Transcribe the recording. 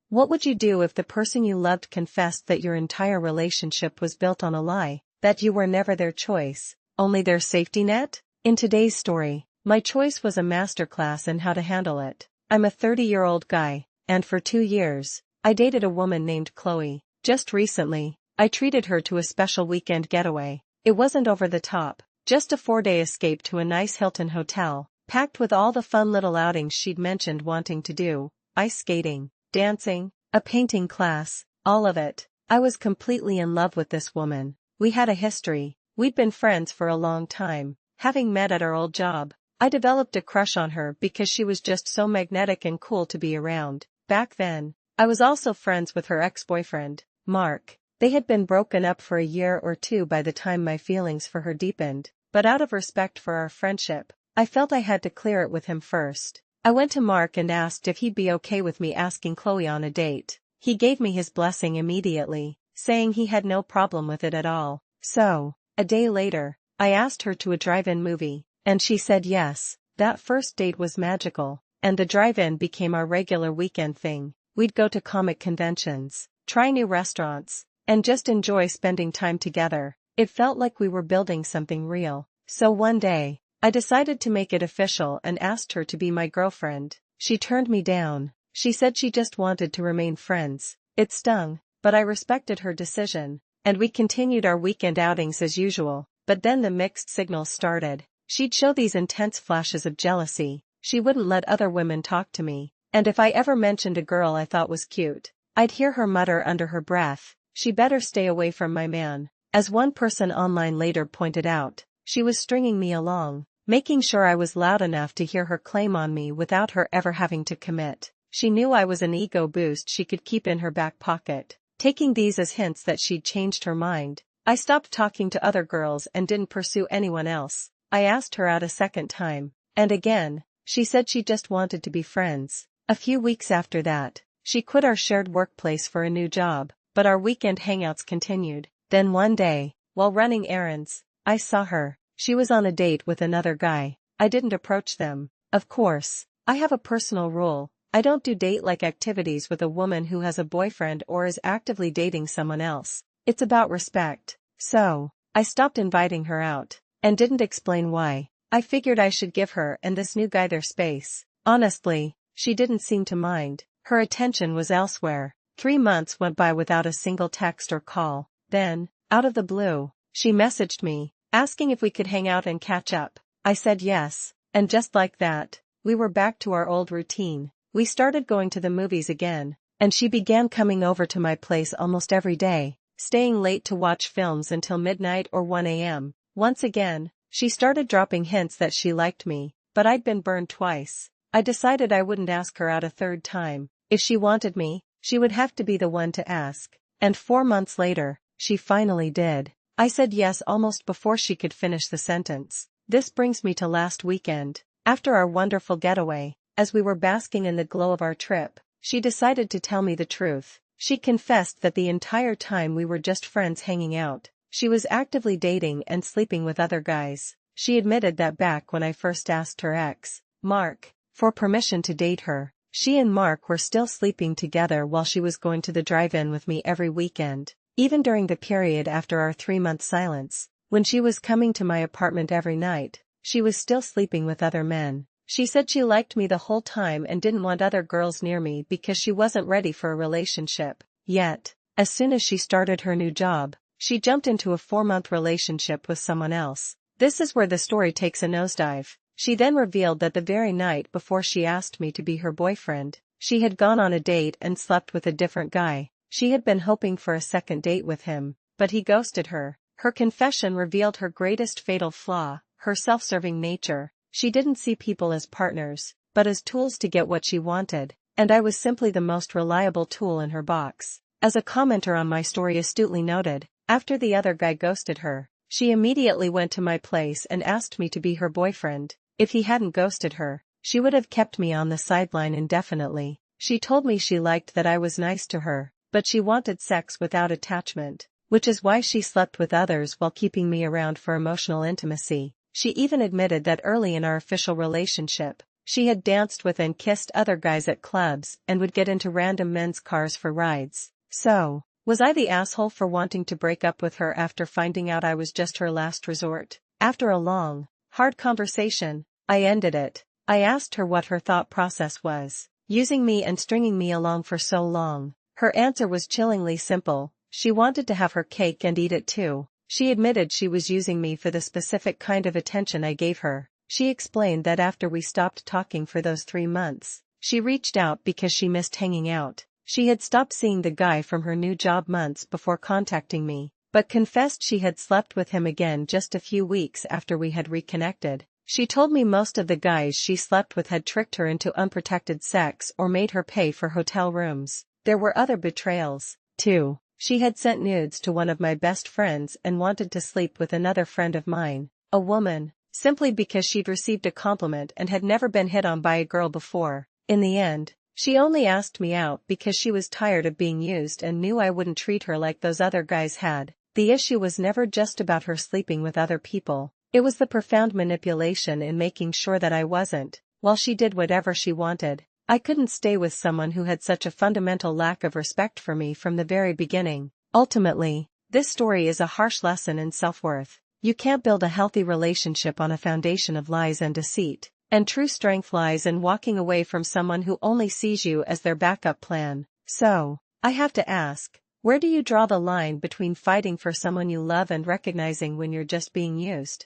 What would you do if the person you loved confessed that your entire relationship was built on a lie, that you were never their choice, only their safety net? In today's story, my choice was a masterclass in how to handle it. I'm a 30-year-old guy, and for 2 years, I dated a woman named Chloe. Just recently, I treated her to a special weekend getaway. It wasn't over the top, just a 4-day escape to a nice Hilton hotel, packed with all the fun little outings she'd mentioned wanting to do: ice skating, dancing, a painting class, all of it. I was completely in love with this woman. We had a history. We'd been friends for a long time, having met at our old job. I developed a crush on her because she was just so magnetic and cool to be around. Back then, I was also friends with her ex-boyfriend, Mark. They had been broken up for a year or two by the time my feelings for her deepened, but out of respect for our friendship, I felt I had to clear it with him first. I went to Mark and asked if he'd be okay with me asking Chloe on a date. He gave me his blessing immediately, saying he had no problem with it at all. So, a day later, I asked her to a drive-in movie, and she said yes. That first date was magical, and the drive-in became our regular weekend thing. We'd go to comic conventions, try new restaurants, and just enjoy spending time together. It felt like we were building something real. So one day, I decided to make it official and asked her to be my girlfriend. She turned me down. She said she just wanted to remain friends. It stung, but I respected her decision, and we continued our weekend outings as usual. But then the mixed signals started. She'd show these intense flashes of jealousy. She wouldn't let other women talk to me, and if I ever mentioned a girl I thought was cute, I'd hear her mutter under her breath, "She better stay away from my man." As one person online later pointed out, she was stringing me along, making sure I was loud enough to hear her claim on me without her ever having to commit. She knew I was an ego boost she could keep in her back pocket, taking these as hints that she'd changed her mind. I stopped talking to other girls and didn't pursue anyone else. I asked her out a second time, and again, she said she just wanted to be friends. A few weeks after that, she quit our shared workplace for a new job, but our weekend hangouts continued. Then one day, while running errands, I saw her. She was on a date with another guy. I didn't approach them. Of course, I have a personal rule. I don't do date-like activities with a woman who has a boyfriend or is actively dating someone else. It's about respect. So, I stopped inviting her out, and didn't explain why. I figured I should give her and this new guy their space. Honestly, she didn't seem to mind. Her attention was elsewhere. 3 months went by without a single text or call. Then, out of the blue, she messaged me, asking if we could hang out and catch up. I said yes, and just like that, we were back to our old routine. We started going to the movies again, and she began coming over to my place almost every day, staying late to watch films until midnight or 1 a.m. Once again, she started dropping hints that she liked me, but I'd been burned twice. I decided I wouldn't ask her out a third time. If she wanted me, she would have to be the one to ask. And 4 months later, she finally did. I said yes almost before she could finish the sentence. This brings me to last weekend. After our wonderful getaway, as we were basking in the glow of our trip, she decided to tell me the truth. She confessed that the entire time we were just friends hanging out, she was actively dating and sleeping with other guys. She admitted that back when I first asked her ex, Mark, for permission to date her, she and Mark were still sleeping together while she was going to the drive-in with me every weekend. Even during the period after our 3-month silence, when she was coming to my apartment every night, she was still sleeping with other men. She said she liked me the whole time and didn't want other girls near me because she wasn't ready for a relationship. Yet, as soon as she started her new job, she jumped into a 4-month relationship with someone else. This is where the story takes a nosedive. She then revealed that the very night before she asked me to be her boyfriend, she had gone on a date and slept with a different guy. She had been hoping for a second date with him, but he ghosted her. Her confession revealed her greatest fatal flaw, her self-serving nature. She didn't see people as partners, but as tools to get what she wanted, and I was simply the most reliable tool in her box. As a commenter on my story astutely noted, after the other guy ghosted her, she immediately went to my place and asked me to be her boyfriend. If he hadn't ghosted her, she would have kept me on the sideline indefinitely. She told me she liked that I was nice to her, but she wanted sex without attachment, which is why she slept with others while keeping me around for emotional intimacy. She even admitted that early in our official relationship, She had danced with and kissed other guys at clubs and would get into random men's cars for rides. So, was I the asshole for wanting to break up with her after finding out I was just her last resort? After a long, hard conversation, I ended it. I asked her what her thought process was, using me and stringing me along for so long. Her answer was chillingly simple: she wanted to have her cake and eat it too. She admitted she was using me for the specific kind of attention I gave her. She explained that after we stopped talking for those 3 months, she reached out because she missed hanging out. She had stopped seeing the guy from her new job months before contacting me, but confessed she had slept with him again just a few weeks after we had reconnected. She told me most of the guys she slept with had tricked her into unprotected sex or made her pay for hotel rooms. There were other betrayals, too. She had sent nudes to one of my best friends and wanted to sleep with another friend of mine, a woman, simply because she'd received a compliment and had never been hit on by a girl before. In the end, she only asked me out because she was tired of being used and knew I wouldn't treat her like those other guys had. The issue was never just about her sleeping with other people. It was the profound manipulation in making sure that I wasn't, while she did whatever she wanted. I couldn't stay with someone who had such a fundamental lack of respect for me from the very beginning. Ultimately, this story is a harsh lesson in self-worth. You can't build a healthy relationship on a foundation of lies and deceit. And true strength lies in walking away from someone who only sees you as their backup plan. So, I have to ask, where do you draw the line between fighting for someone you love and recognizing when you're just being used?